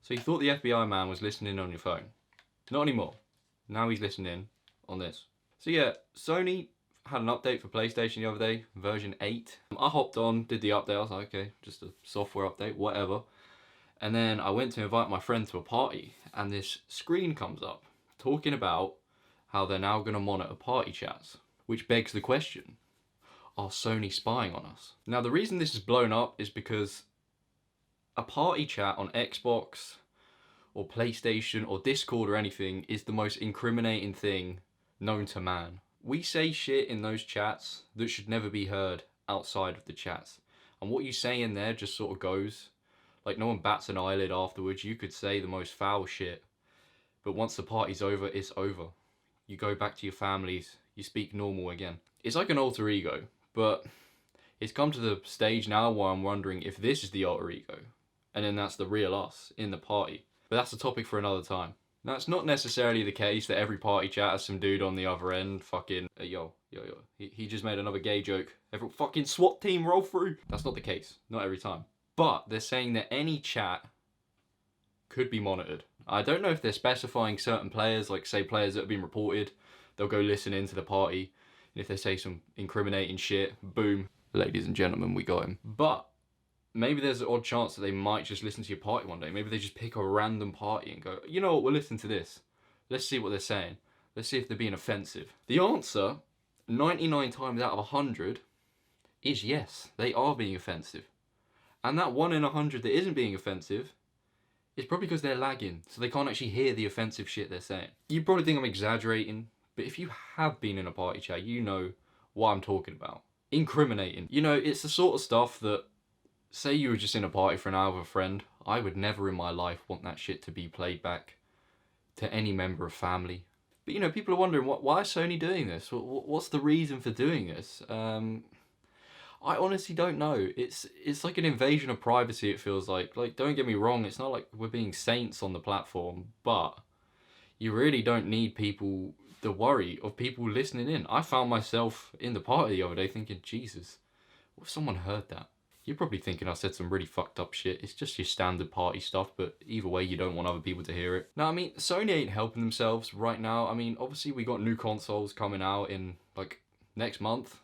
So you thought the FBI man was listening on your phone. Not anymore. Now he's listening on this. So yeah, Sony had an update for PlayStation the other day, version 8. I hopped on, did the update, I was like, okay, just a software update, whatever. And then I went to invite my friend to a party, and this screen comes up talking about how they're now going to monitor party chats. Which begs the question, are Sony spying on us? Now the reason this is blown up is because a party chat on Xbox or PlayStation or Discord or anything is the most incriminating thing known to man. We say shit in those chats that should never be heard outside of the chats. And what you say in there just sort of goes. Like, no one bats an eyelid afterwards. You could say the most foul shit. But once the party's over, it's over. You go back to your families. You speak normal again. It's like an alter ego. But it's come to the stage now where I'm wondering if this is the alter ego. And then that's the real us in the party. But that's a topic for another time. Now, it's not necessarily the case that every party chat has some dude on the other end fucking, yo. He just made another gay joke. Every fucking SWAT team roll through. That's not the case. Not every time. But they're saying that any chat could be monitored. I don't know if they're specifying certain players, like say players that have been reported. They'll go listen into the party. And if they say some incriminating shit, boom. Ladies and gentlemen, we got him. But maybe there's an odd chance that they might just listen to your party one day. Maybe they just pick a random party and go, you know what, we'll listen to this. Let's see what they're saying. Let's see if they're being offensive. The answer, 99 times out of 100, is yes, they are being offensive. And that 1 in 100 that isn't being offensive is probably because they're lagging, so they can't actually hear the offensive shit they're saying. You probably think I'm exaggerating, but if you have been in a party chat, you know what I'm talking about. Incriminating. You know, it's the sort of stuff that, say you were just in a party for an hour with a friend, I would never in my life want that shit to be played back to any member of family. But you know, people are wondering, why is Sony doing this? What's the reason for doing this? I honestly don't know. It's like an invasion of privacy, it feels like. Like, don't get me wrong, it's not like we're being saints on the platform, but you really don't need the worry of people listening in. I found myself in the party the other day thinking, Jesus, what if someone heard that? You're probably thinking I said some really fucked up shit. It's just your standard party stuff, but either way, you don't want other people to hear it. Now, I mean, Sony ain't helping themselves right now. I mean, obviously, we got new consoles coming out in, like, next month.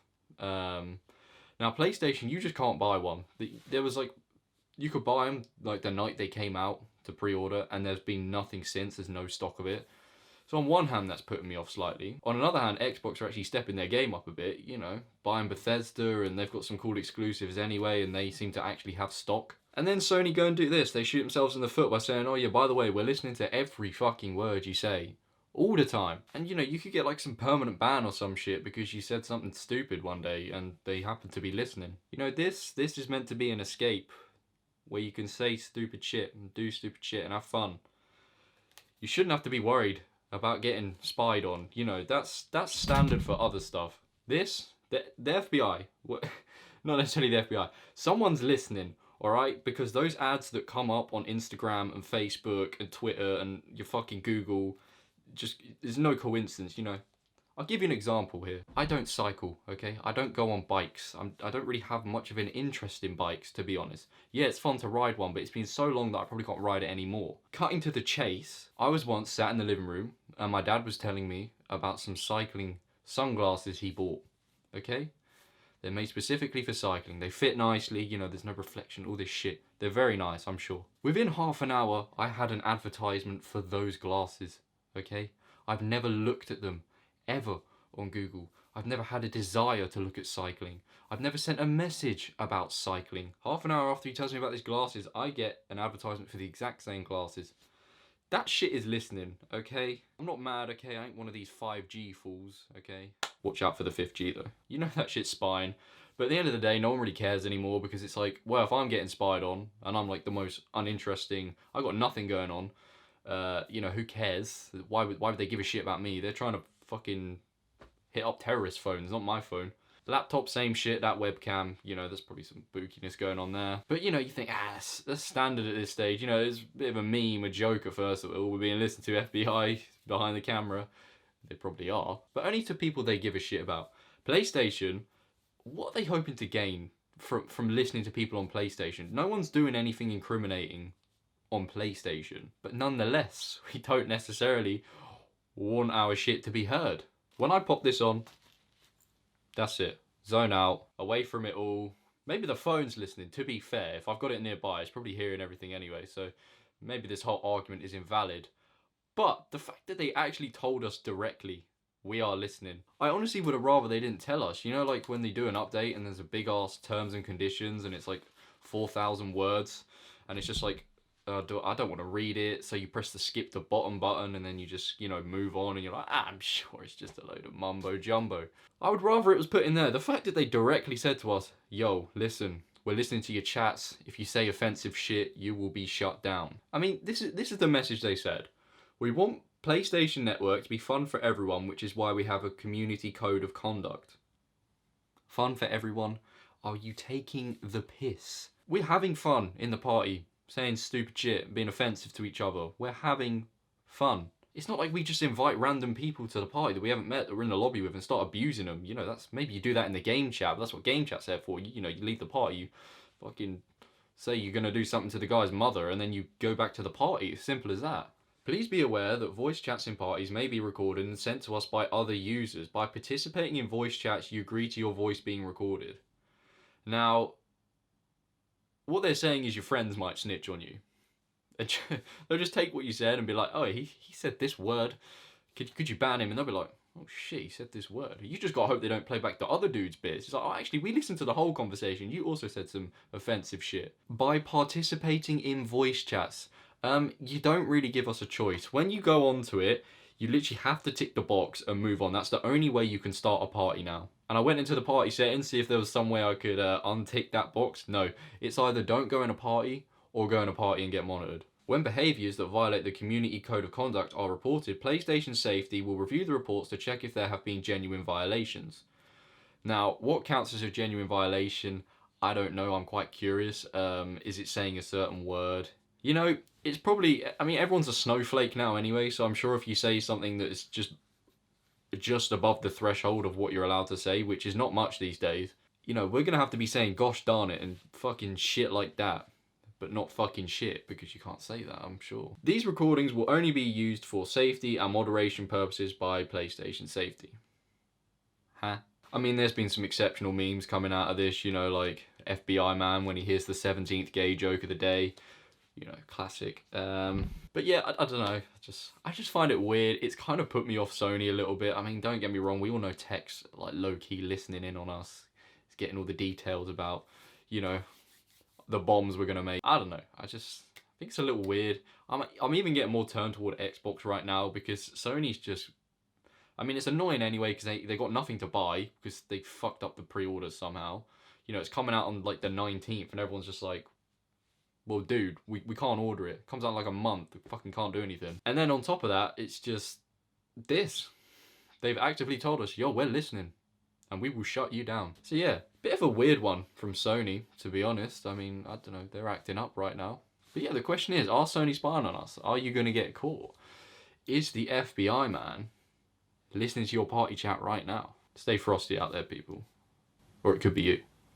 Now, PlayStation, you just can't buy one. There was, like, you could buy them, like, the night they came out to pre-order, and there's been nothing since. There's no stock of it. So on one hand, that's putting me off slightly. On another hand, Xbox are actually stepping their game up a bit, you know, buying Bethesda, and they've got some cool exclusives anyway, and they seem to actually have stock. And then Sony go and do this. They shoot themselves in the foot by saying, oh yeah, by the way, we're listening to every fucking word you say. All the time. And you know, you could get like some permanent ban or some shit because you said something stupid one day and they happen to be listening. You know, this is meant to be an escape where you can say stupid shit and do stupid shit and have fun. You shouldn't have to be worried about getting spied on. You know, that's standard for other stuff. This, the FBI, not necessarily the FBI, someone's listening, alright? Because those ads that come up on Instagram and Facebook and Twitter and your fucking Google, just, there's no coincidence, you know. I'll give you an example here. I don't cycle, okay? I don't go on bikes. I don't really have much of an interest in bikes, to be honest. Yeah, it's fun to ride one, but it's been so long that I probably can't ride it anymore. Cutting to the chase, I was once sat in the living room and my dad was telling me about some cycling sunglasses he bought, okay? They're made specifically for cycling. They fit nicely, you know, there's no reflection, all this shit. They're very nice, I'm sure. Within half an hour, I had an advertisement for those glasses. Okay? I've never looked at them, ever, on Google. I've never had a desire to look at cycling. I've never sent a message about cycling. Half an hour after he tells me about these glasses, I get an advertisement for the exact same glasses. That shit is listening, okay? I'm not mad, okay? I ain't one of these 5G fools, okay? Watch out for the 5G though. You know that shit's spying. But at the end of the day, no one really cares anymore because it's like, well, if I'm getting spied on and I'm like the most uninteresting, I've got nothing going on, you know, who cares? Why would they give a shit about me? They're trying to fucking hit up terrorist phones, not my phone. Laptop, same shit, that webcam, you know, there's probably some bookiness going on there. But, you know, you think, that's standard at this stage. You know, it's a bit of a meme, a joke at first, that we're being listened to, FBI behind the camera. They probably are. But only to people they give a shit about. PlayStation, what are they hoping to gain from listening to people on PlayStation? No one's doing anything incriminating on PlayStation. But nonetheless, we don't necessarily want our shit to be heard. When I pop this on, that's it. Zone out, away from it all. Maybe the phone's listening, to be fair. If I've got it nearby, it's probably hearing everything anyway, so maybe this whole argument is invalid. But the fact that they actually told us directly, we are listening. I honestly would have rather they didn't tell us. You know, like when they do an update and there's a big ass terms and conditions and it's like 4,000 words and it's just like, I don't want to read it. So you press the skip the bottom button and then you just, you know, move on and you're like, I'm sure it's just a load of mumbo jumbo. I would rather it was put in there. The fact that they directly said to us, yo, listen, we're listening to your chats. If you say offensive shit, you will be shut down. I mean, this is the message they said. We want PlayStation Network to be fun for everyone, which is why we have a community code of conduct. Fun for everyone? Are you taking the piss? We're having fun in the party, saying stupid shit, being offensive to each other. We're having fun. It's not like we just invite random people to the party that we haven't met, that we're in the lobby with, and start abusing them. You know, that's maybe you do that in the game chat, but that's what game chat's there for. You know, you leave the party, you fucking say you're going to do something to the guy's mother, and then you go back to the party. It's simple as that. Please be aware that voice chats in parties may be recorded and sent to us by other users. By participating in voice chats, you agree to your voice being recorded. Now, what they're saying is your friends might snitch on you. They'll just take what you said and be like, oh, he said this word. Could you ban him? And they'll be like, oh shit, he said this word. You just gotta hope they don't play back the other dude's bits. It's like, oh, actually, we listened to the whole conversation. You also said some offensive shit. By participating in voice chats, you don't really give us a choice. When you go onto it, you literally have to tick the box and move on. That's the only way you can start a party now. And I went into the party settings, see if there was some way I could untick that box. No, it's either don't go in a party or go in a party and get monitored. When behaviours that violate the community code of conduct are reported, PlayStation Safety will review the reports to check if there have been genuine violations. Now, what counts as a genuine violation? I don't know, I'm quite curious. Is it saying a certain word? You know, it's probably, I mean, everyone's a snowflake now anyway, so I'm sure if you say something that is just above the threshold of what you're allowed to say, which is not much these days, you know, we're gonna have to be saying gosh darn it and fucking shit like that, but not fucking shit, because you can't say that, I'm sure. These recordings will only be used for safety and moderation purposes by PlayStation Safety. Huh? I mean, there's been some exceptional memes coming out of this, you know, like FBI man when he hears the 17th gay joke of the day. You know, classic. But yeah, I don't know. I just find it weird. It's kind of put me off Sony a little bit. I mean, don't get me wrong. We all know Tech's like low-key listening in on us. He's getting all the details about, you know, the bombs we're gonna make. I don't know. I think it's a little weird. I'm even getting more turned toward Xbox right now because Sony's just. I mean, it's annoying anyway because they got nothing to buy because they fucked up the pre-orders somehow. You know, it's coming out on like the 19th and everyone's just like, well, dude, we can't order it. It comes out in like a month. We fucking can't do anything. And then on top of that, it's just this. They've actively told us, yo, we're listening. And we will shut you down. So yeah, bit of a weird one from Sony, to be honest. I mean, I don't know, they're acting up right now. But yeah, the question is, are Sony spying on us? Are you going to get caught? Is the FBI man listening to your party chat right now? Stay frosty out there, people. Or it could be you.